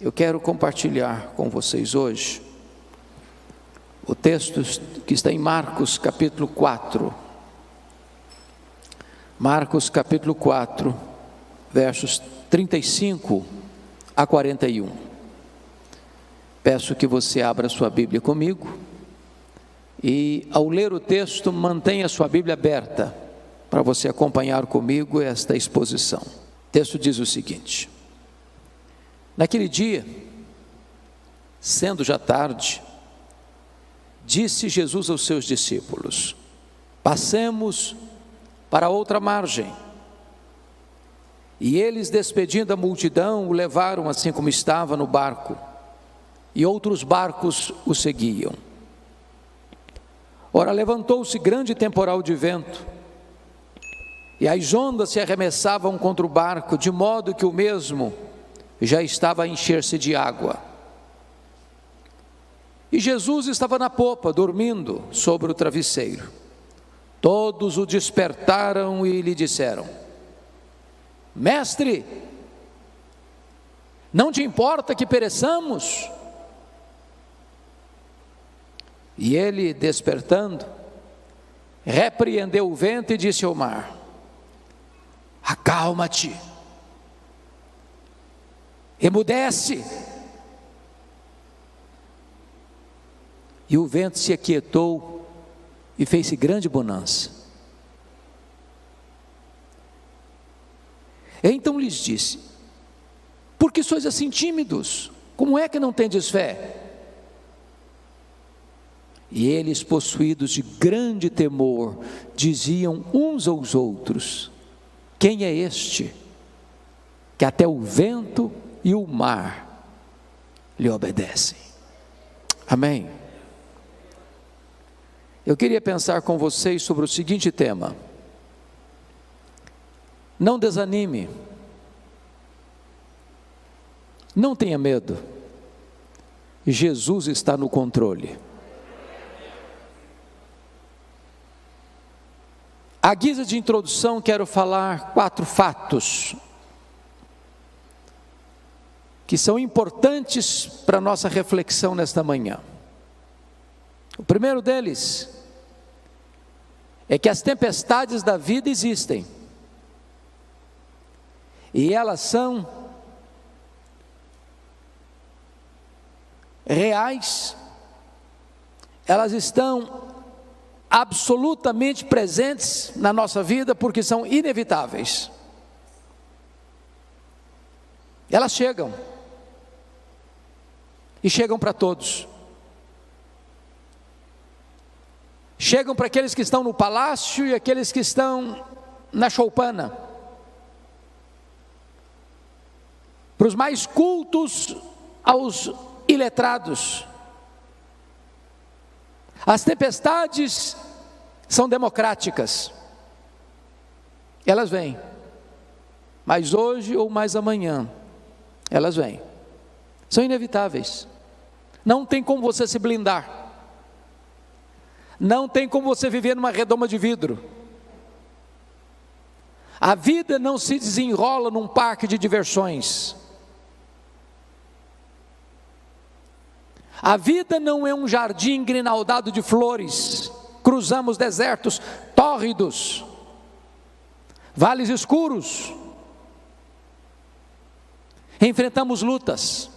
Eu quero compartilhar com vocês hoje o texto que está em Marcos capítulo 4. Marcos capítulo 4, versos 35 a 41. Peço que você abra sua Bíblia comigo e, ao ler o texto, mantenha sua Bíblia aberta para você acompanhar comigo esta exposição. O texto diz o seguinte: naquele dia, sendo já tarde, disse Jesus aos seus discípulos: passemos para outra margem. E eles, despedindo a multidão, o levaram assim como estava no barco, e outros barcos o seguiam. Ora, levantou-se grande temporal de vento, e as ondas se arremessavam contra o barco, de modo que o mesmo já estava a encher-se de água. E Jesus estava na popa, dormindo sobre o travesseiro. Todos o despertaram e lhe disseram: Mestre, não te importa que pereçamos? E ele, despertando, repreendeu o vento e disse ao mar: acalma-te, emudece. E o vento se aquietou e fez-se grande bonança. Então lhes disse: por que sois assim tímidos? Como é que não tendes fé? E eles, possuídos de grande temor, diziam uns aos outros: quem é este, que até o vento e o mar lhe obedecem? Amém? Eu queria pensar com vocês sobre o seguinte tema: não desanime, não tenha medo, Jesus está no controle. À guisa de introdução, quero falar 4 fatos que são importantes para a nossa reflexão nesta manhã. O primeiro deles é que as tempestades da vida existem, e elas são reais, elas estão absolutamente presentes na nossa vida, porque são inevitáveis. Elas chegam, e chegam para todos. Chegam para aqueles que estão no palácio e aqueles que estão na choupana, para os mais cultos aos iletrados. As tempestades são democráticas, elas vêm, mas hoje ou mais amanhã, elas vêm, são inevitáveis, não tem como você se blindar, não tem como você viver numa redoma de vidro. A vida não se desenrola num parque de diversões. A vida não é um jardim grinaldado de flores. Cruzamos desertos tórridos, vales escuros, enfrentamos lutas,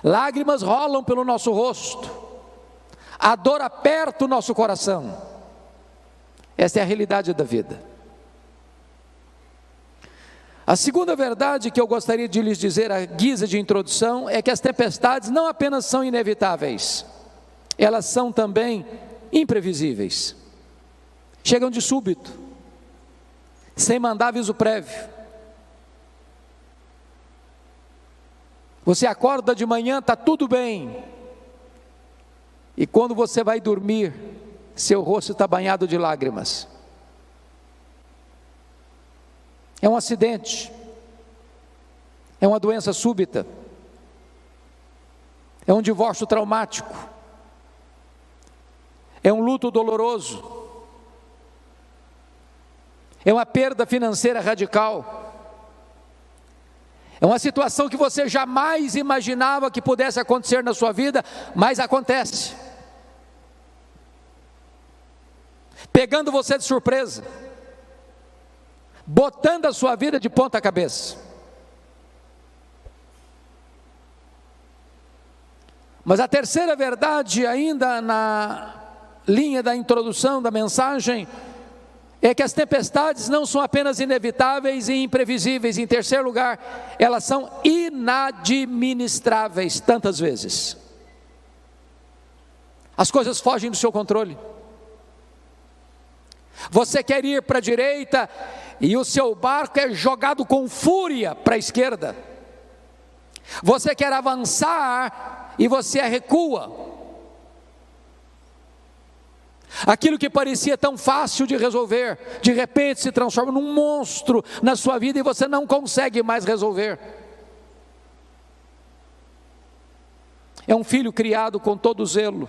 lágrimas rolam pelo nosso rosto, a dor aperta o nosso coração. Esta é a realidade da vida. A segunda verdade que eu gostaria de lhes dizer à guisa de introdução é que as tempestades não apenas são inevitáveis, elas são também imprevisíveis. Chegam de súbito, sem mandar aviso prévio. Você acorda de manhã, está tudo bem, e quando você vai dormir, seu rosto está banhado de lágrimas. É um acidente, é uma doença súbita, é um divórcio traumático, é um luto doloroso, é uma perda financeira radical, É uma situação que você jamais imaginava que pudesse acontecer na sua vida, mas acontece. Pegando você de surpresa, botando a sua vida de ponta cabeça. Mas a terceira verdade, ainda na linha da introdução da mensagem, é que as tempestades não são apenas inevitáveis e imprevisíveis. Em terceiro lugar, elas são inadministráveis tantas vezes. As coisas fogem do seu controle. Você quer ir para a direita e o seu barco é jogado com fúria para a esquerda. Você quer avançar e você recua. Aquilo que parecia tão fácil de resolver, de repente se transforma num monstro na sua vida e você não consegue mais resolver. É um filho criado com todo zelo,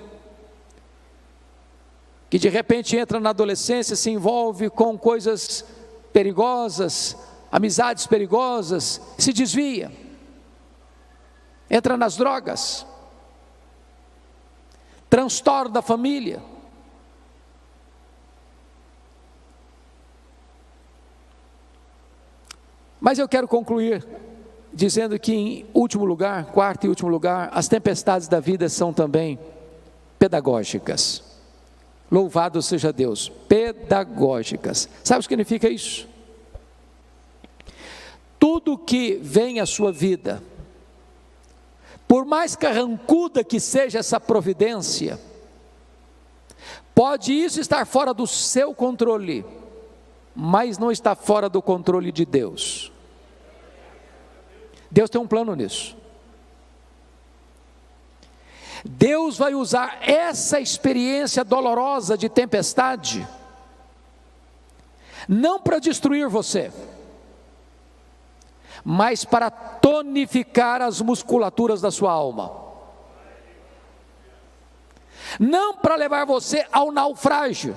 que de repente entra na adolescência, se envolve com coisas perigosas, amizades perigosas, se desvia, entra nas drogas, transtorna a família. Mas eu quero concluir dizendo que, em último lugar, quarto e último lugar, as tempestades da vida são também pedagógicas. Louvado seja Deus, pedagógicas. Sabe o que significa isso? Tudo que vem à sua vida, por mais carrancuda que seja essa providência, pode isso estar fora do seu controle, mas não está fora do controle de Deus. Deus tem um plano nisso. Deus vai usar essa experiência dolorosa de tempestade, não para destruir você, mas para tonificar as musculaturas da sua alma. Não para levar você ao naufrágio,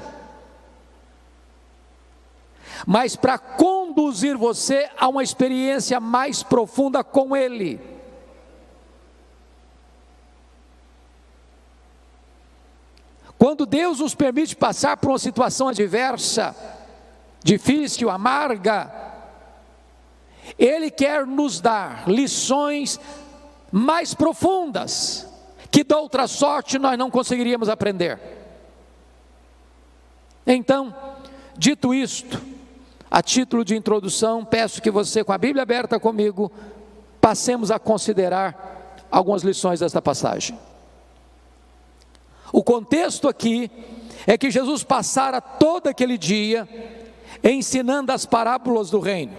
mas para conduzir você a uma experiência mais profunda com Ele. Quando Deus nos permite passar por uma situação adversa, difícil, amarga, Ele quer nos dar lições mais profundas, que de outra sorte nós não conseguiríamos aprender. Então, dito isto, a título de introdução, peço que você, com a Bíblia aberta comigo, passemos a considerar algumas lições desta passagem. O contexto aqui é que Jesus passara todo aquele dia ensinando as parábolas do reino.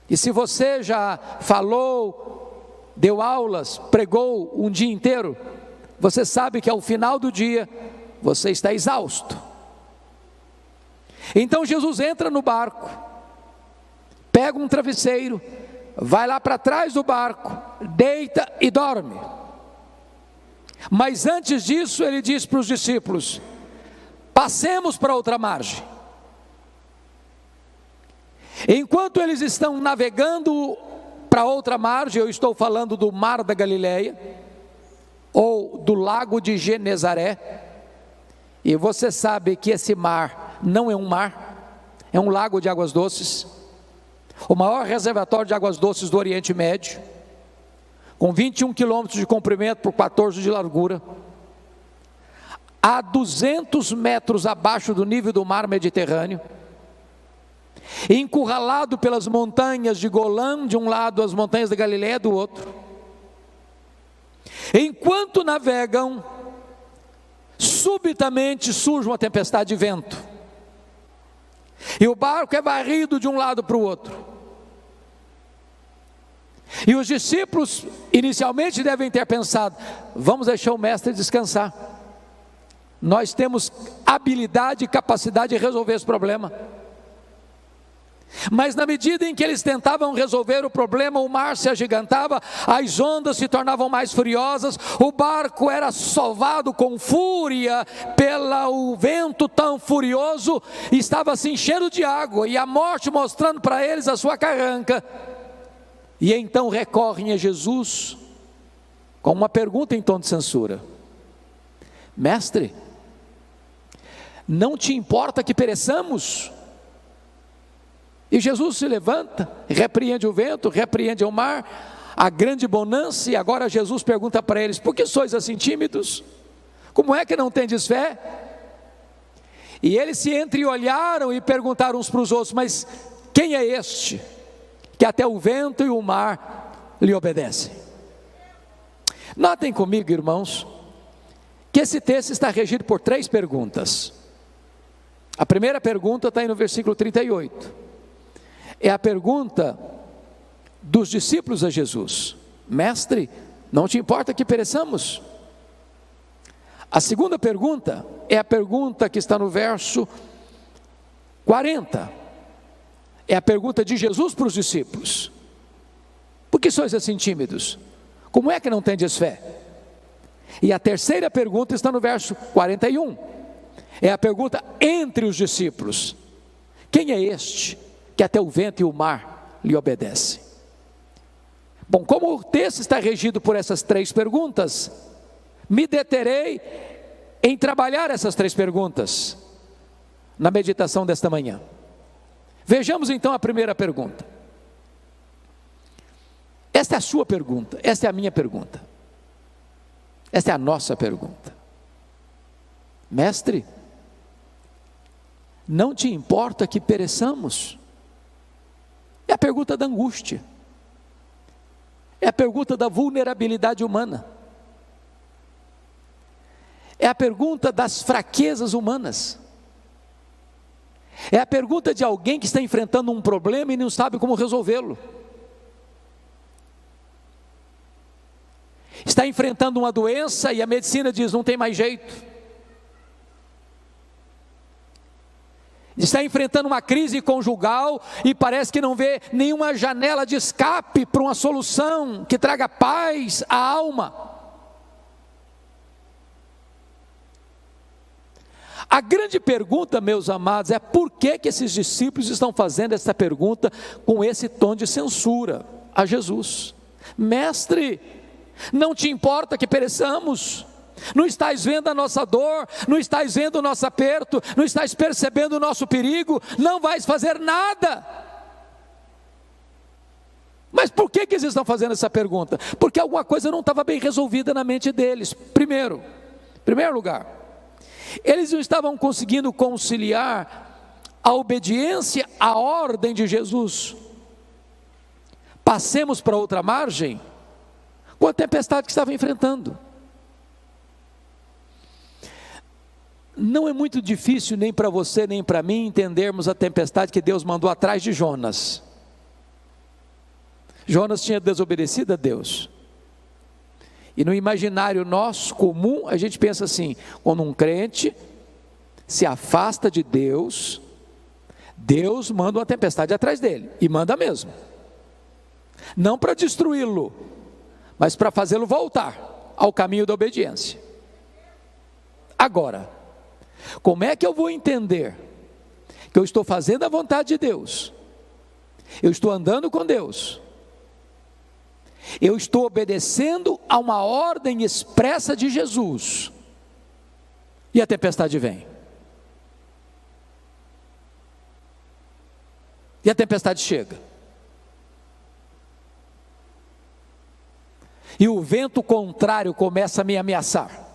E se você já falou, deu aulas, pregou um dia inteiro, você sabe que ao final do dia você está exausto. Então Jesus entra no barco, pega um travesseiro, vai lá para trás do barco, deita e dorme. Mas antes disso ele diz para os discípulos: passemos para outra margem. Enquanto eles estão navegando para outra margem, eu estou falando do Mar da Galileia, ou do Lago de Genezaré, e você sabe que esse mar não é um mar, é um lago de águas doces, o maior reservatório de águas doces do Oriente Médio, com 21 quilômetros de comprimento por 14 de largura, a 200 metros abaixo do nível do mar Mediterrâneo, encurralado pelas montanhas de Golã de um lado, as montanhas da Galileia do outro. Enquanto navegam, subitamente surge uma tempestade de vento, e o barco é varrido de um lado para o outro. E os discípulos inicialmente devem ter pensado: vamos deixar o mestre descansar, nós temos habilidade e capacidade de resolver esse problema. Mas na medida em que eles tentavam resolver o problema, o mar se agigantava, as ondas se tornavam mais furiosas, o barco era sovado com fúria pelo vento tão furioso, estava se enchendo de água, e a morte mostrando para eles a sua carranca. E então recorrem a Jesus com uma pergunta em tom de censura: Mestre, não te importa que pereçamos? E Jesus se levanta, repreende o vento, repreende o mar, a grande bonança, e agora Jesus pergunta para eles: por que sois assim tímidos? Como é que não tendes fé? E eles se entreolharam e perguntaram uns para os outros: mas quem é este, que até o vento e o mar lhe obedecem? Notem comigo, irmãos, que esse texto está regido por 3 perguntas. A primeira pergunta está aí no versículo 38. É a pergunta dos discípulos a Jesus: Mestre, não te importa que pereçamos? A segunda pergunta é a pergunta que está no verso 40. É a pergunta de Jesus para os discípulos: por que sois assim tímidos? Como é que não tendes fé? E a terceira pergunta está no verso 41. É a pergunta entre os discípulos: quem é este que até o vento e o mar lhe obedecem? Bom, como o texto está regido por essas 3 perguntas, me deterei em trabalhar essas 3 perguntas na meditação desta manhã. Vejamos então a primeira pergunta. Esta é a sua pergunta, esta é a minha pergunta, esta é a nossa pergunta. Mestre, não te importa que pereçamos? É a pergunta da angústia, é a pergunta da vulnerabilidade humana, é a pergunta das fraquezas humanas, é a pergunta de alguém que está enfrentando um problema e não sabe como resolvê-lo, está enfrentando uma doença e a medicina diz: não tem mais jeito, está enfrentando uma crise conjugal e parece que não vê nenhuma janela de escape para uma solução que traga paz à alma. A grande pergunta, meus amados, é por que esses discípulos estão fazendo essa pergunta com esse tom de censura a Jesus? Mestre, não te importa que pereçamos? Não estás vendo a nossa dor? Não estás vendo o nosso aperto? Não estás percebendo o nosso perigo? Não vais fazer nada. Mas por que eles estão fazendo essa pergunta? Porque alguma coisa não estava bem resolvida na mente deles. Primeiro lugar, eles não estavam conseguindo conciliar a obediência à ordem de Jesus: passemos para outra margem, com a tempestade que estava enfrentando. Não é muito difícil nem para você nem para mim entendermos a tempestade que Deus mandou atrás de Jonas. Jonas tinha desobedecido a Deus. E no imaginário nosso comum, a gente pensa assim: quando um crente se afasta de Deus, Deus manda uma tempestade atrás dele, e manda mesmo. Não para destruí-lo, mas para fazê-lo voltar ao caminho da obediência. Agora, como é que eu vou entender que eu estou fazendo a vontade de Deus, eu estou andando com Deus, eu estou obedecendo a uma ordem expressa de Jesus, e a tempestade vem? E a tempestade chega, e o vento contrário começa a me ameaçar.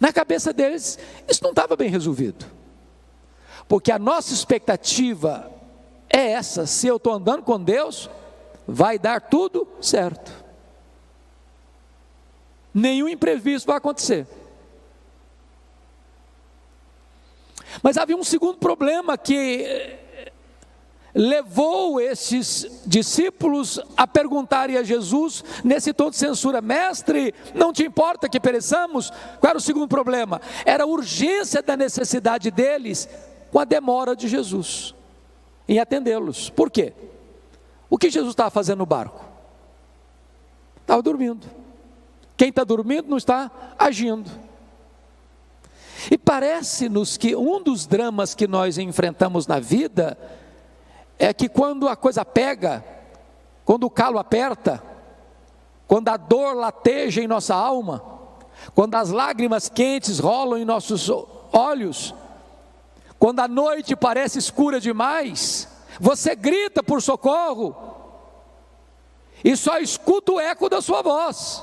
Na cabeça deles, isso não estava bem resolvido, porque a nossa expectativa é essa: se eu estou andando com Deus, vai dar tudo certo, nenhum imprevisto vai acontecer. Mas havia um segundo problema que levou esses discípulos a perguntarem a Jesus nesse tom de censura: Mestre, não te importa que pereçamos? Qual era o segundo problema? Era a urgência da necessidade deles com a demora de Jesus em atendê-los. Por quê? O que Jesus estava fazendo no barco? Estava dormindo. Quem está dormindo não está agindo. E parece-nos que um dos dramas que nós enfrentamos na vida é que quando a coisa pega, quando o calo aperta, quando a dor lateja em nossa alma, quando as lágrimas quentes rolam em nossos olhos, quando a noite parece escura demais, você grita por socorro e só escuta o eco da sua voz.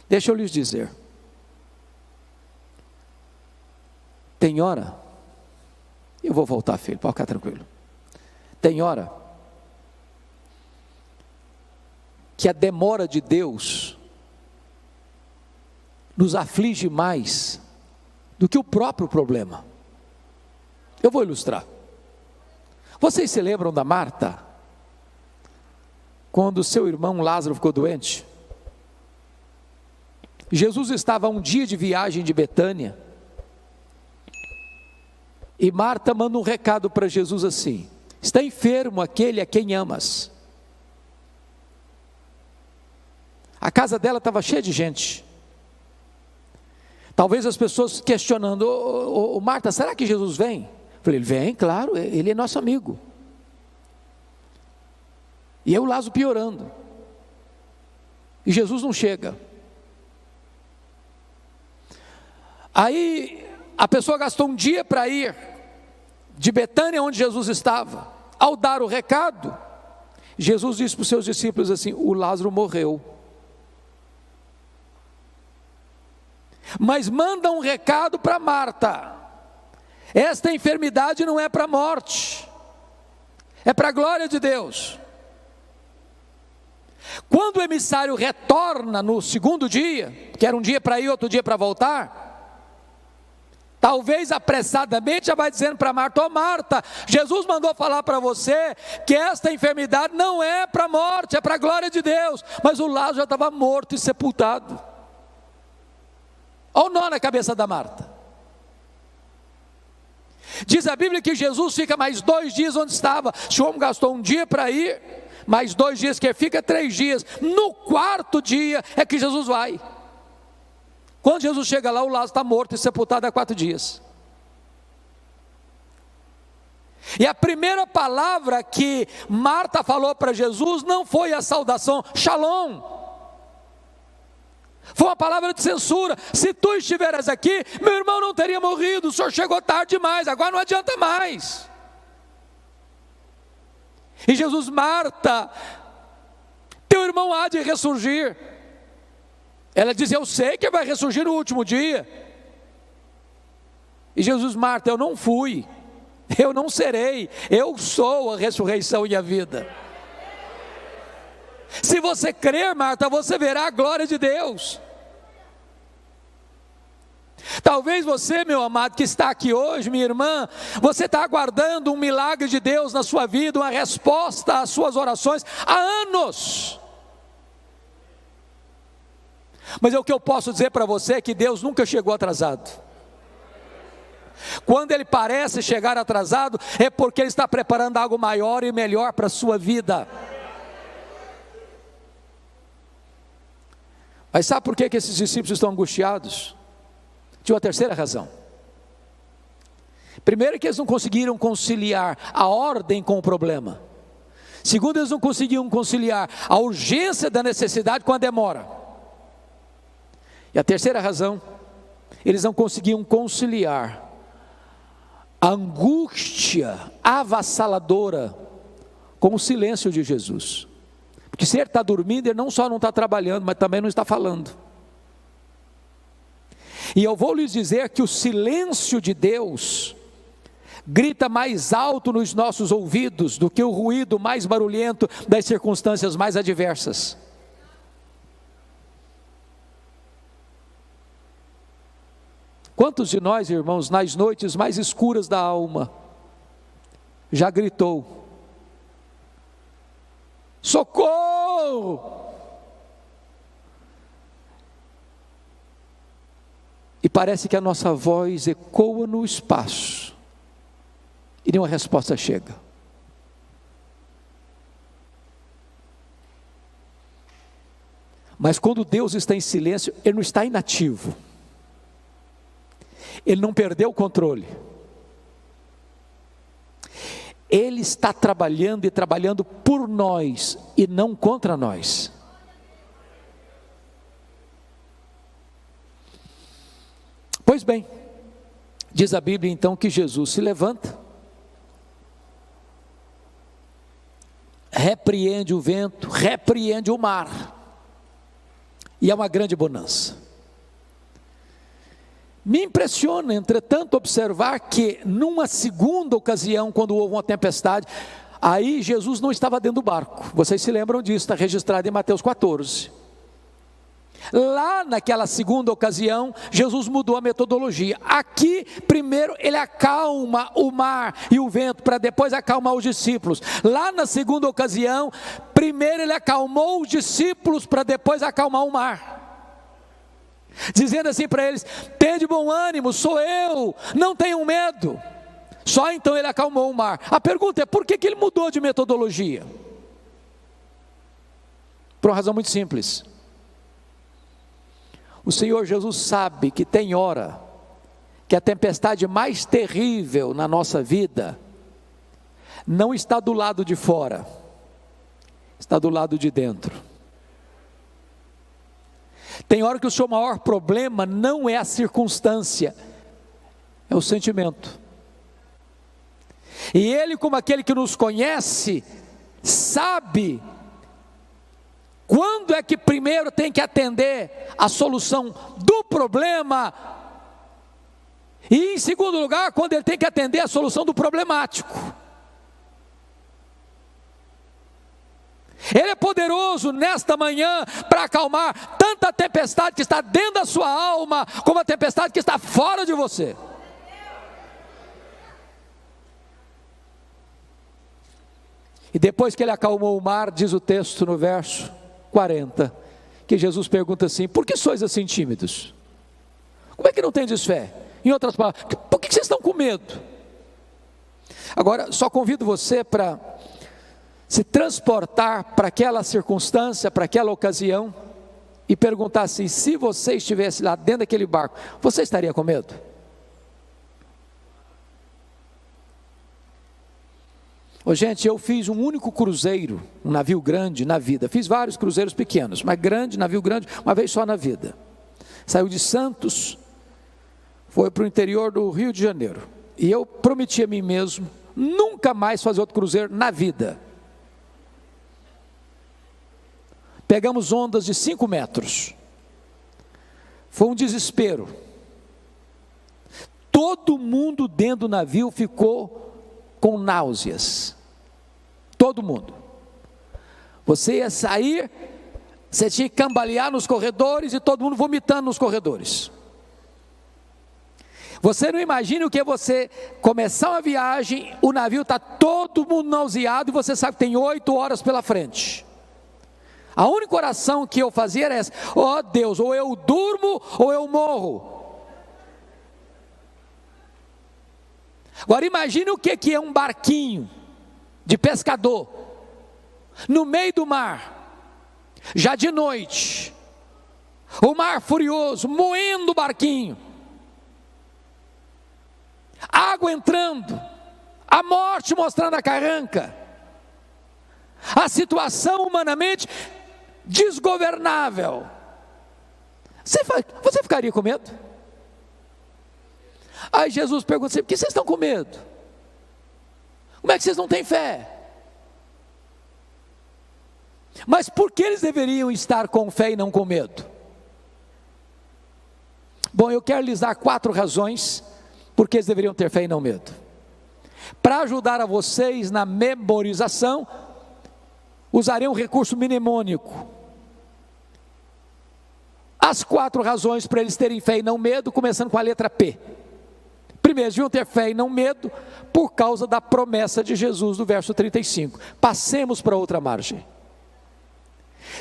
Deixa eu lhes dizer, tem hora, eu vou voltar, filho, pode ficar tranquilo. Tem hora que a demora de Deus nos aflige mais do que o próprio problema. Eu vou ilustrar. Vocês se lembram da Marta? Quando seu irmão Lázaro ficou doente? Jesus estava a um dia de viagem de Betânia, e Marta manda um recado para Jesus assim: está enfermo aquele a quem amas. A casa dela estava cheia de gente. Talvez as pessoas questionando: Marta, será que Jesus vem? Eu falei: ele vem, claro, ele é nosso amigo. E eu, Lázaro, piorando. E Jesus não chega. Aí a pessoa gastou um dia para ir de Betânia, onde Jesus estava. Ao dar o recado, Jesus disse para os seus discípulos assim: o Lázaro morreu. Mas manda um recado para Marta: esta enfermidade não é para a morte, é para a glória de Deus. Quando o emissário retorna no segundo dia, que era um dia para ir, outro dia para voltar, talvez apressadamente já vai dizendo para Marta: Marta, Jesus mandou falar para você que esta enfermidade não é para a morte, é para a glória de Deus. Mas o Lázaro já estava morto e sepultado. Olha o nó na cabeça da Marta. Diz a Bíblia que Jesus fica mais 2 dias onde estava. Se o homem gastou um dia para ir, mais 2 dias que fica, 3 dias. No 4º dia é que Jesus vai. Quando Jesus chega lá, o Lázaro está morto e sepultado há 4 dias. E a primeira palavra que Marta falou para Jesus não foi a saudação Shalom. Foi uma palavra de censura: se tu estiveras aqui, meu irmão não teria morrido, o senhor chegou tarde demais, agora não adianta mais. E Jesus: Marta, teu irmão há de ressurgir. Ela diz: eu sei que vai ressurgir no último dia. E Jesus: Marta, eu não fui, eu não serei, eu sou a ressurreição e a vida. Se você crer, Marta, você verá a glória de Deus. Talvez você, meu amado, que está aqui hoje, minha irmã, você está aguardando um milagre de Deus na sua vida, uma resposta às suas orações há anos. Mas o que eu posso dizer para você é que Deus nunca chegou atrasado. Quando Ele parece chegar atrasado, é porque Ele está preparando algo maior e melhor para a sua vida. Mas sabe por que esses discípulos estão angustiados? Tinha uma terceira razão. Primeiro, que eles não conseguiram conciliar a ordem com o problema. Segundo, eles não conseguiam conciliar a urgência da necessidade com a demora. E a terceira razão, eles não conseguiam conciliar a angústia avassaladora com o silêncio de Jesus. Porque se ele está dormindo, ele não só não está trabalhando, mas também não está falando. E eu vou lhes dizer que o silêncio de Deus grita mais alto nos nossos ouvidos do que o ruído mais barulhento das circunstâncias mais adversas. Quantos de nós, irmãos, nas noites mais escuras da alma, já gritou: socorro! E parece que a nossa voz ecoa no espaço e nenhuma resposta chega. Mas quando Deus está em silêncio, Ele não está inativo, Ele não perdeu o controle. Ele está trabalhando e trabalhando por nós e não contra nós. Pois bem, diz a Bíblia então que Jesus se levanta, repreende o vento, repreende o mar, e é uma grande bonança. Me impressiona, entretanto, observar que numa segunda ocasião, quando houve uma tempestade, aí Jesus não estava dentro do barco. Vocês se lembram disso, está registrado em Mateus 14. Lá naquela segunda ocasião, Jesus mudou a metodologia. Aqui, primeiro ele acalma o mar e o vento, para depois acalmar os discípulos. Lá na segunda ocasião, primeiro ele acalmou os discípulos, para depois acalmar o mar, dizendo assim para eles: tende bom ânimo, sou eu, não tenham medo. Só então ele acalmou o mar. A pergunta é: por que ele mudou de metodologia? Por uma razão muito simples. O Senhor Jesus sabe que tem hora que a tempestade mais terrível na nossa vida não está do lado de fora, está do lado de dentro. Tem hora que o seu maior problema não é a circunstância, é o sentimento. E Ele, como aquele que nos conhece, sabe quando é que primeiro tem que atender a solução do problema, e em segundo lugar, quando ele tem que atender a solução do problemático. Ele é poderoso nesta manhã para acalmar tanta tempestade que está dentro da sua alma, como a tempestade que está fora de você. E depois que ele acalmou o mar, diz o texto no verso 40, que Jesus pergunta assim: por que sois assim tímidos? Como é que não tendes fé? Em outras palavras, por que vocês estão com medo? Agora, só convido você para se transportar para aquela circunstância, para aquela ocasião, e perguntar assim: se você estivesse lá dentro daquele barco, você estaria com medo? Ô, gente, eu fiz um único cruzeiro, um navio grande na vida. Fiz vários cruzeiros pequenos, mas grande, navio grande, uma vez só na vida. Saiu de Santos, foi para o interior do Rio de Janeiro. E eu prometi a mim mesmo nunca mais fazer outro cruzeiro na vida. Pegamos ondas de 5 metros. Foi um desespero. Todo mundo dentro do navio ficou com náuseas, todo mundo. Você ia sair, você tinha que cambalear nos corredores, e todo mundo vomitando nos corredores. Você não imagina o que é você começar uma viagem, o navio está todo mundo nauseado, e você sabe que tem 8 horas pela frente. A única oração que eu fazia era essa: ó Deus, ou eu durmo ou eu morro. Agora imagine o que é um barquinho de pescador, no meio do mar, já de noite, o mar furioso, moendo o barquinho, água entrando, a morte mostrando a carranca, a situação humanamente desgovernável. Você ficaria com medo? Aí Jesus pergunta assim: por que vocês estão com medo? Como é que vocês não têm fé? Mas por que eles deveriam estar com fé e não com medo? Bom, eu quero lhes dar 4 razões porque eles deveriam ter fé e não medo. Para ajudar a vocês na memorização, usarei um recurso mnemônico. As 4 razões para eles terem fé e não medo, começando com a letra P. Primeiro, eles deviam ter fé e não medo por causa da promessa de Jesus do verso 35. Passemos para outra margem.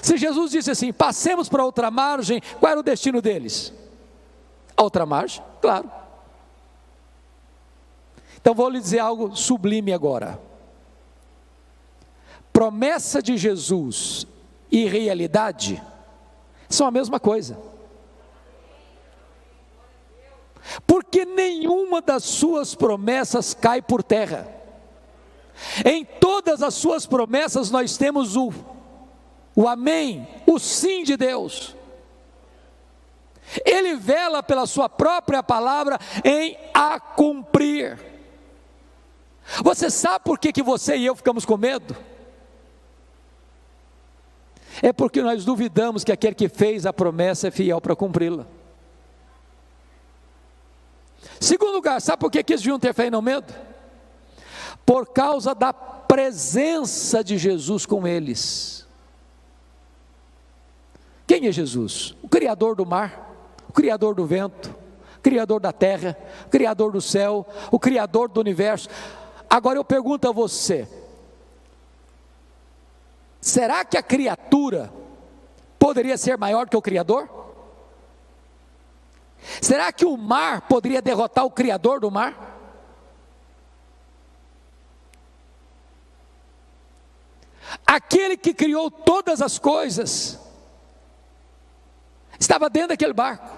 Se Jesus disse assim: passemos para outra margem, qual era o destino deles? A outra margem, claro. Então vou lhe dizer algo sublime agora. Promessa de Jesus e realidade são a mesma coisa. Porque nenhuma das suas promessas cai por terra. Em todas as suas promessas nós temos o amém, o sim de Deus. Ele vela pela sua própria palavra em a cumprir. Você sabe por que você e eu ficamos com medo? É porque nós duvidamos que aquele que fez a promessa é fiel para cumpri-la. Segundo lugar, sabe por que eles deviam ter fé e não medo? Por causa da presença de Jesus com eles. Quem é Jesus? O Criador do mar, o Criador do vento, o Criador da terra, o Criador do céu, o Criador do universo. Agora eu pergunto a você, será que a criatura poderia ser maior que o Criador? Será que o mar poderia derrotar o Criador do mar? Aquele que criou todas as coisas estava dentro daquele barco.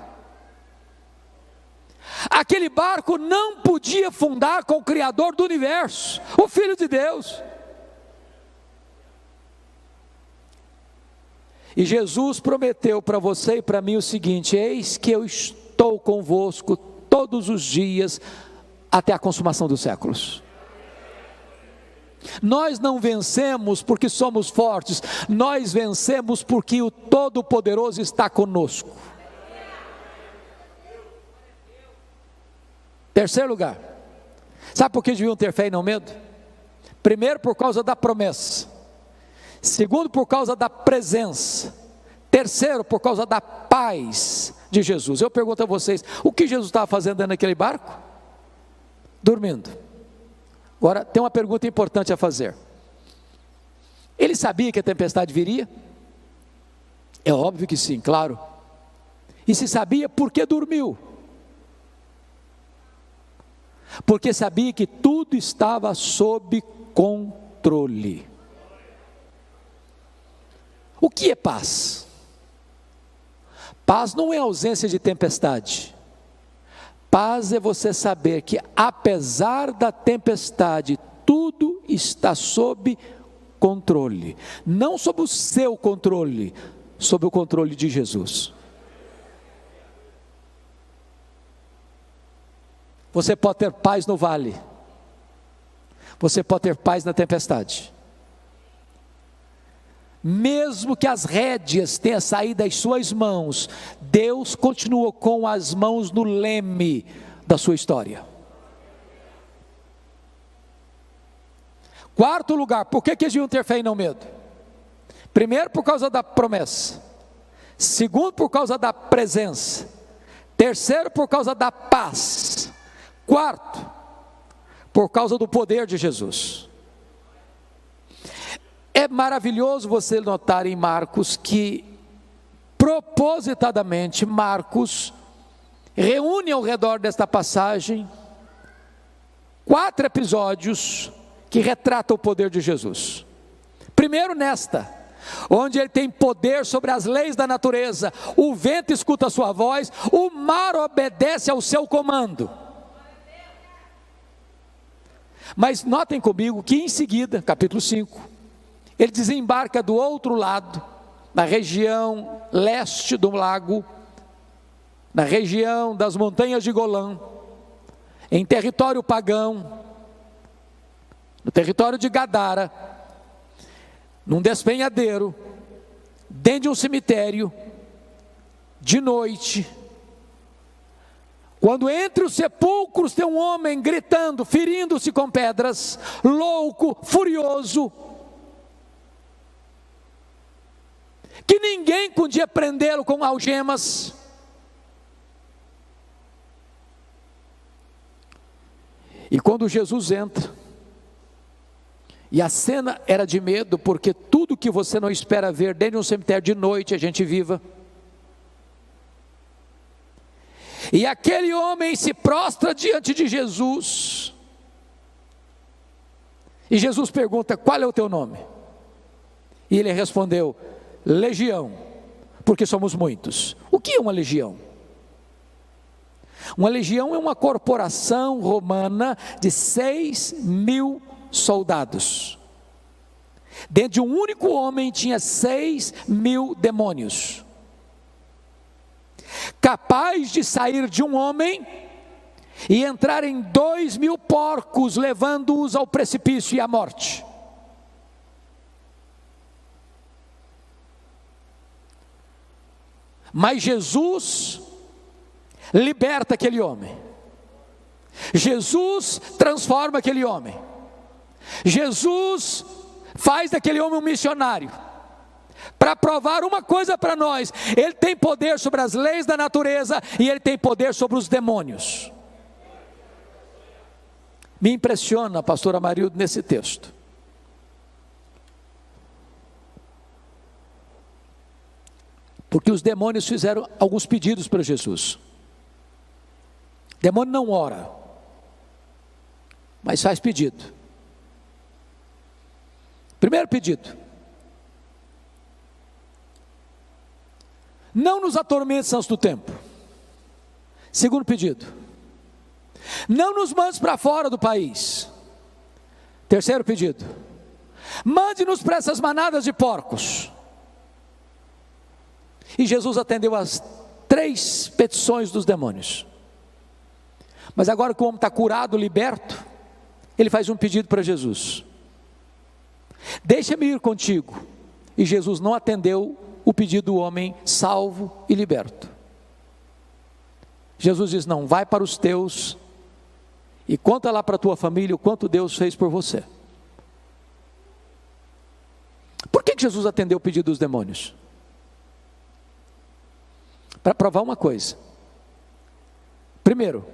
Aquele barco não podia afundar com o Criador do universo, o Filho de Deus. E Jesus prometeu para você e para mim o seguinte: eis que eu estou convosco todos os dias até a consumação dos séculos. Nós não vencemos porque somos fortes, nós vencemos porque o Todo-Poderoso está conosco. Terceiro lugar, sabe por que deviam ter fé e não medo? Primeiro, por causa da promessa. Segundo, por causa da presença. Terceiro, por causa da paz de Jesus. Eu pergunto a vocês, o que Jesus estava fazendo dentro daquele barco? Dormindo. Agora, tem uma pergunta importante a fazer. Ele sabia que a tempestade viria? É óbvio que sim, claro. E se sabia, por que dormiu? Porque sabia que tudo estava sob controle. O que é paz? Paz não é ausência de tempestade. Paz é você saber que apesar da tempestade, tudo está sob controle. Não sob o seu controle, sob o controle de Jesus. Você pode ter paz no vale. Você pode ter paz na tempestade. Mesmo que as rédeas tenham saído das suas mãos, Deus continua com as mãos no leme da sua história. Quarto lugar, por que eles deviam ter fé e não medo? Primeiro, por causa da promessa. Segundo, por causa da presença. Terceiro, por causa da paz. Quarto, por causa do poder de Jesus. É maravilhoso você notar em Marcos que, propositadamente, Marcos reúne ao redor desta passagem 4 episódios que retratam o poder de Jesus. Primeiro nesta, onde ele tem poder sobre as leis da natureza, o vento escuta a sua voz, o mar obedece ao seu comando. Mas notem comigo que em seguida, capítulo 5, ele desembarca do outro lado, na região leste do lago, na região das montanhas de Golã, em território pagão, no território de Gadara, num despenhadeiro, dentro de um cemitério, de noite, quando entre os sepulcros tem um homem gritando, ferindo-se com pedras, louco, furioso, que ninguém podia prendê-lo com algemas. E quando Jesus entra, e a cena era de medo, porque tudo que você não espera ver dentro de um cemitério de noite, a gente viva. E aquele homem se prostra diante de Jesus. E Jesus pergunta: qual é o teu nome? E ele respondeu: legião, porque somos muitos. O que é uma legião? Uma legião é uma corporação romana de 6.000 soldados. Dentro de um único homem tinha 6.000 demônios, capaz de sair de um homem e entrar em 2.000 porcos, levando-os ao precipício e à morte. Mas Jesus liberta aquele homem. Jesus transforma aquele homem. Jesus faz daquele homem um missionário, para provar uma coisa para nós: ele tem poder sobre as leis da natureza e ele tem poder sobre os demônios. Me impressiona, pastor Amarildo, nesse texto, porque os demônios fizeram alguns pedidos para Jesus. O demônio não ora, mas faz pedido. Primeiro pedido: não nos atormentes antes do tempo. Segundo pedido: não nos mandes para fora do país. Terceiro pedido: mande-nos para essas manadas de porcos. E Jesus atendeu as 3 petições dos demônios. Mas agora que o homem está curado, liberto, ele faz um pedido para Jesus: deixa-me ir contigo. E Jesus não atendeu o pedido do homem salvo e liberto. Jesus diz: não, vai para os teus e conta lá para a tua família o quanto Deus fez por você. Por que Jesus atendeu o pedido dos demônios? Para provar uma coisa. Primeiro,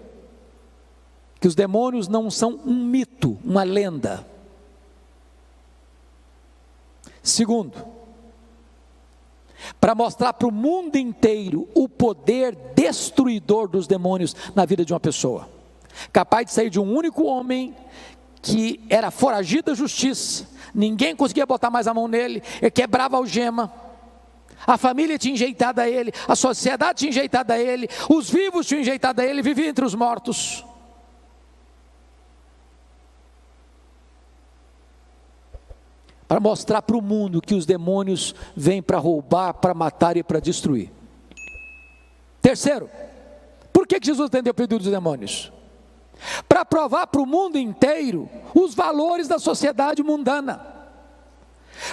que os demônios não são um mito, uma lenda. Segundo, para mostrar para o mundo inteiro o poder destruidor dos demônios na vida de uma pessoa, capaz de sair de um único homem que era foragido da justiça, ninguém conseguia botar mais a mão nele, ele quebrava a algema, a família tinha enjeitado a ele, a sociedade tinha enjeitado a ele, os vivos tinham enjeitado a ele, vivia entre os mortos. Para mostrar para o mundo que os demônios vêm para roubar, para matar e para destruir. Terceiro, por que Jesus atendeu o pedido dos demônios? Para provar para o mundo inteiro os valores da sociedade mundana.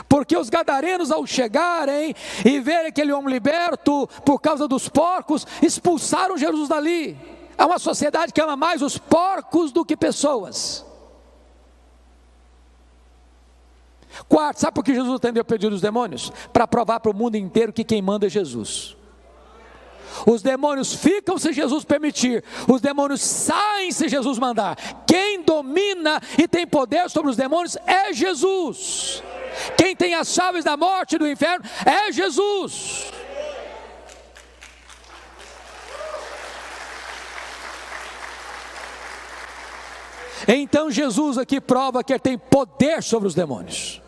Porque os gadarenos, ao chegarem e verem aquele homem liberto por causa dos porcos, expulsaram Jesus dali. É uma sociedade que ama mais os porcos do que pessoas. Quarto, sabe por que Jesus atendeu o pedido dos demônios? Para provar para o mundo inteiro que quem manda é Jesus. Os demônios ficam se Jesus permitir, os demônios saem se Jesus mandar. Quem domina e tem poder sobre os demônios é Jesus. Quem tem as chaves da morte e do inferno é Jesus. Então Jesus aqui prova que ele tem poder sobre os demônios.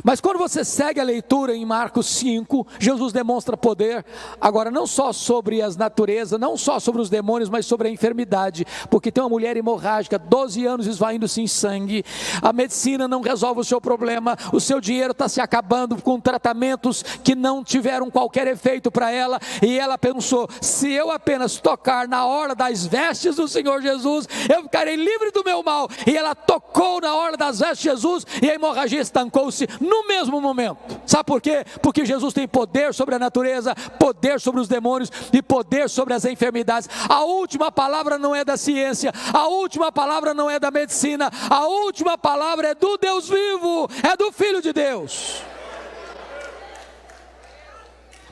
Mas quando você segue a leitura em Marcos 5, Jesus demonstra poder, agora não só sobre as naturezas, não só sobre os demônios, mas sobre a enfermidade, porque tem uma mulher hemorrágica, 12 anos esvaindo-se em sangue, a medicina não resolve o seu problema, o seu dinheiro está se acabando com tratamentos que não tiveram qualquer efeito para ela, e ela pensou: se eu apenas tocar na orla das vestes do Senhor Jesus, eu ficarei livre do meu mal. E ela tocou na orla das vestes de Jesus, e a hemorragia estancou-se no mesmo momento. Sabe por quê? Porque Jesus tem poder sobre a natureza, poder sobre os demônios e poder sobre as enfermidades. A última palavra não é da ciência, a última palavra não é da medicina, a última palavra é do Deus vivo, é do Filho de Deus.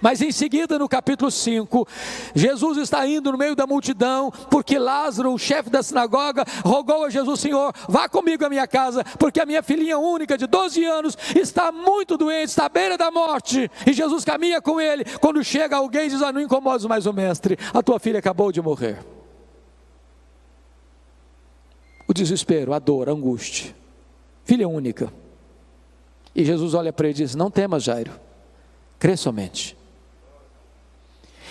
Mas em seguida, no capítulo 5, Jesus está indo no meio da multidão, porque Lázaro, o chefe da sinagoga, rogou a Jesus: Senhor, vá comigo à minha casa, porque a minha filhinha única de 12 anos está muito doente, está à beira da morte. E Jesus caminha com ele. Quando chega alguém, diz: não incomodes mais o mestre, a tua filha acabou de morrer. O desespero, a dor, a angústia, filha única. E Jesus olha para ele e diz: não temas, Jairo, crê somente.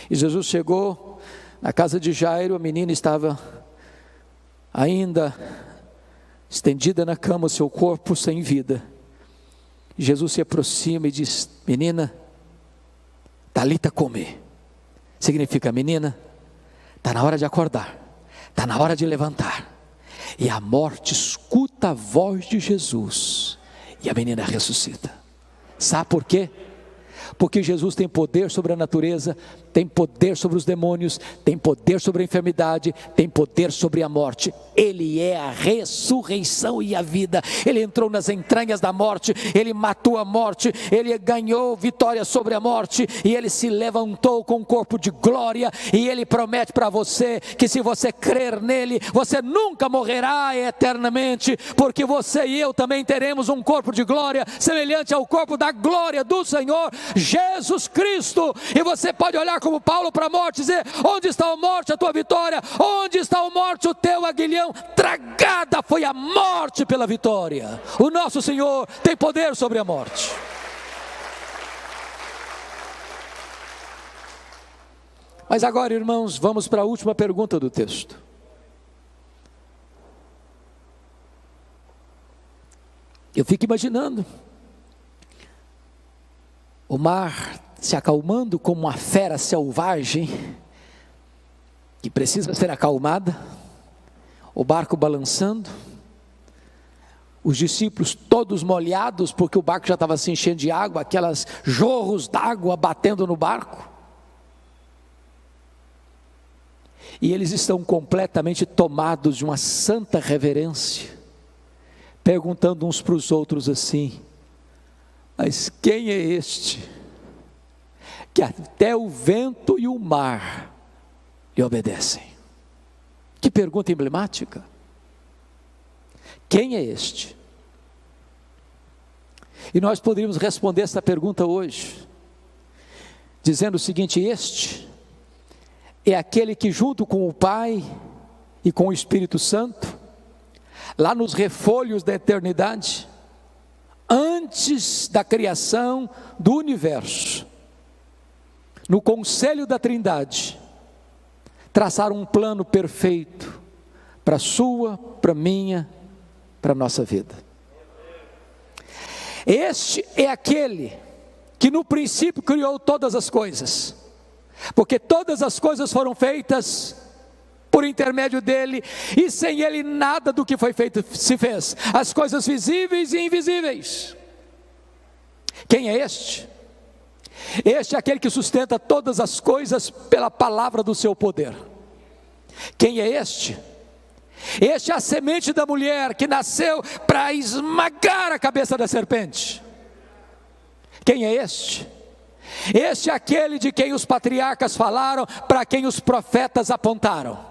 E Jesus chegou na casa de Jairo, a menina estava ainda estendida na cama, o seu corpo sem vida. Jesus se aproxima e diz: menina, talita cumi. Significa: menina, está na hora de acordar, está na hora de levantar. E a morte escuta a voz de Jesus, e a menina ressuscita. Sabe por quê? Porque Jesus tem poder sobre a natureza, tem poder sobre os demônios, tem poder sobre a enfermidade, tem poder sobre a morte. Ele é a ressurreição e a vida. Ele entrou nas entranhas da morte, ele matou a morte, ele ganhou vitória sobre a morte, e ele se levantou com um corpo de glória. E ele promete para você que, se você crer nele, você nunca morrerá eternamente, porque você e eu também teremos um corpo de glória semelhante ao corpo da glória do Senhor Jesus Cristo. E você pode olhar como Paulo para a morte e dizer: onde está a morte, a tua vitória? Onde está a morte, o teu aguilhão? Tragada foi a morte pela vitória. O nosso Senhor tem poder sobre a morte. Mas agora, irmãos, vamos para a última pergunta do texto. Eu fico imaginando o mar se acalmando como uma fera selvagem que precisa ser acalmada, o barco balançando, os discípulos todos molhados, porque o barco já estava se enchendo de água, aquelas jorros d'água batendo no barco, e eles estão completamente tomados de uma santa reverência, perguntando uns para os outros assim: mas quem é este que até o vento e o mar lhe obedecem? Que pergunta emblemática. Quem é este? E nós poderíamos responder essa pergunta hoje, dizendo o seguinte: este é aquele que, junto com o Pai e com o Espírito Santo, lá nos refolhos da eternidade, antes da criação do universo, no conselho da Trindade, traçaram um plano perfeito para a sua, para a minha, para a nossa vida. Este é aquele que no princípio criou todas as coisas, porque todas as coisas foram feitas por intermédio dele, e sem ele nada do que foi feito se fez, as coisas visíveis e invisíveis. Quem é este? Este é aquele que sustenta todas as coisas pela palavra do seu poder. Quem é este? Este é a semente da mulher que nasceu para esmagar a cabeça da serpente. Quem é este? Este é aquele de quem os patriarcas falaram, para quem os profetas apontaram.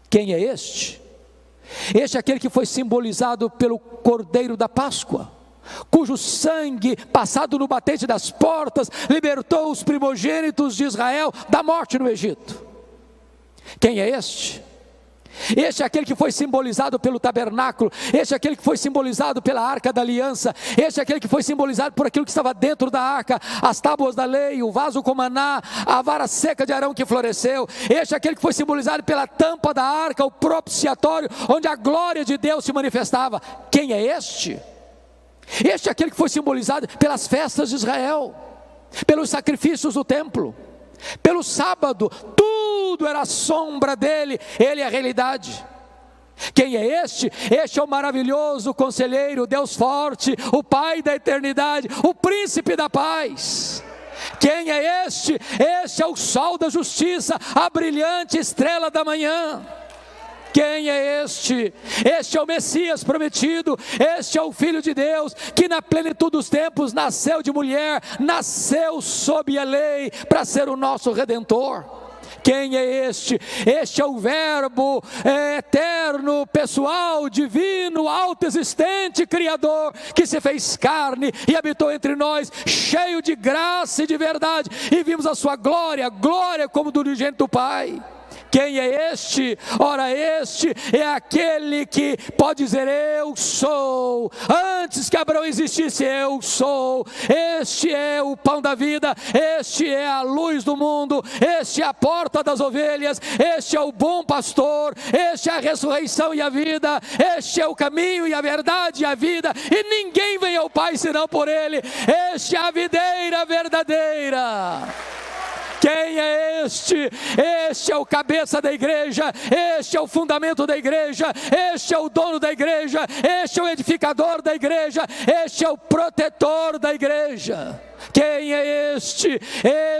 Quem é este? Este é aquele que foi simbolizado pelo Cordeiro da Páscoa, cujo sangue, passado no batente das portas, libertou os primogênitos de Israel da morte no Egito. Quem é este? Este é aquele que foi simbolizado pelo tabernáculo, este é aquele que foi simbolizado pela arca da aliança, este é aquele que foi simbolizado por aquilo que estava dentro da arca, as tábuas da lei, o vaso com maná, a vara seca de Arão que floresceu. Este é aquele que foi simbolizado pela tampa da arca, o propiciatório, onde a glória de Deus se manifestava. Quem é este? Este é aquele que foi simbolizado pelas festas de Israel, pelos sacrifícios do templo, pelo sábado. Tudo era a sombra dele, ele é a realidade. Quem é este? Este é o maravilhoso conselheiro, Deus forte, o Pai da eternidade, o príncipe da paz. Quem é este? Este é o sol da justiça, a brilhante estrela da manhã. Quem é este? Este é o Messias prometido, este é o Filho de Deus, que na plenitude dos tempos nasceu de mulher, nasceu sob a lei, para ser o nosso Redentor. Quem é este? Este é o Verbo eterno, pessoal, divino, autoexistente, Criador, que se fez carne e habitou entre nós, cheio de graça e de verdade, e vimos a sua glória, glória como do unigênito do Pai. Quem é este? Ora, este é aquele que pode dizer: eu sou. Antes que Abraão existisse, eu sou. Este é o pão da vida, este é a luz do mundo, este é a porta das ovelhas, este é o bom pastor, este é a ressurreição e a vida, este é o caminho e a verdade e a vida, e ninguém vem ao Pai senão por ele. Este é a videira verdadeira. Quem é este? Este é o cabeça da igreja, este é o fundamento da igreja, este é o dono da igreja, este é o edificador da igreja, este é o protetor da igreja. Quem é este?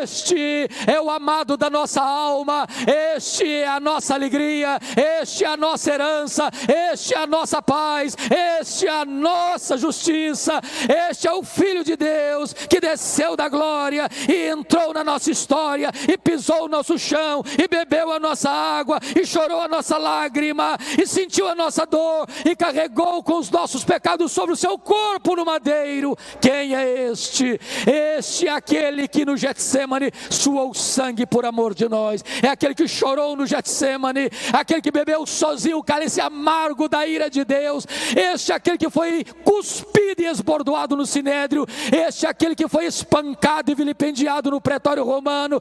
Este é o amado da nossa alma, este é a nossa alegria, este é a nossa herança, este é a nossa paz, este é a nossa justiça, este é o Filho de Deus que desceu da glória e entrou na nossa história e pisou o nosso chão e bebeu a nossa água e chorou a nossa lágrima e sentiu a nossa dor e carregou com os nossos pecados sobre o seu corpo no madeiro. Quem é este? Este é aquele que no Getsemane suou sangue por amor de nós, é aquele que chorou no Getsemane, aquele que bebeu sozinho o cálice amargo da ira de Deus, este é aquele que foi cuspido e esbordoado no sinédrio, este é aquele que foi espancado e vilipendiado no pretório romano,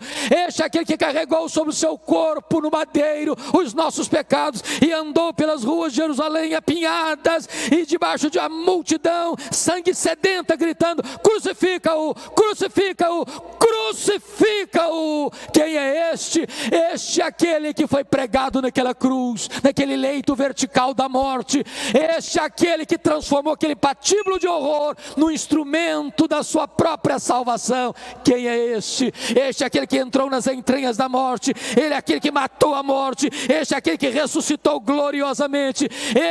este é aquele que carregou sobre o seu corpo no madeiro os nossos pecados e andou pelas ruas de Jerusalém apinhadas e debaixo de uma multidão sangue sedenta gritando: crucifica-o, crucifica-o, crucifica-o. Quem é este? Este é aquele que foi pregado naquela cruz, naquele leito vertical da morte. Este é aquele que transformou aquele patíbulo de horror no instrumento da sua própria salvação. Quem é este? Este é aquele que entrou nas entranhas da morte, ele é aquele que matou a morte, este é aquele que ressuscitou gloriosamente,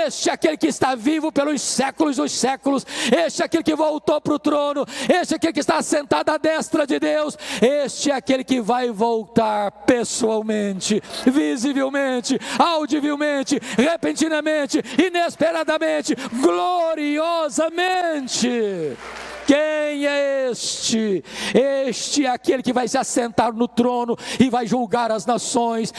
este é aquele que está vivo pelos séculos dos séculos, este é aquele que voltou para o trono, este é aquele que está sentado à destra de Deus, este é aquele que vai voltar pessoalmente, visivelmente, audivelmente, repentinamente, inesperadamente, gloriosamente. Quem é este? Este é aquele que vai se assentar no trono e vai julgar as nações.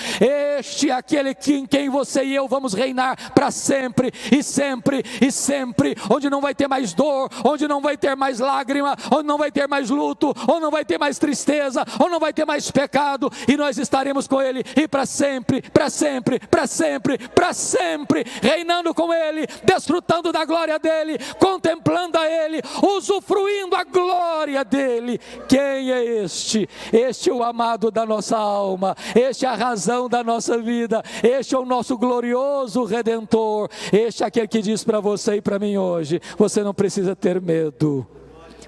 Este é aquele em quem você e eu vamos reinar para sempre e sempre e sempre, onde não vai ter mais dor, onde não vai ter mais lágrima, onde não vai ter mais luto, onde não vai ter mais tristeza, onde não vai ter mais pecado, e nós estaremos com ele e para sempre, para sempre, para sempre, para sempre, reinando com ele, desfrutando da glória dele, contemplando a ele, usufruindo a glória dele. Quem é este? Este é o amado da nossa alma, este é a razão da nossa vida, este é o nosso glorioso Redentor, este é aquele que diz para você e para mim hoje: você não precisa ter medo,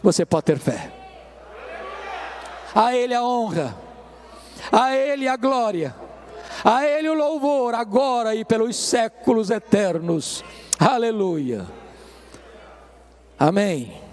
você pode ter fé. A ele a honra, a ele a glória, a ele o louvor, agora e pelos séculos eternos. Aleluia. Amém.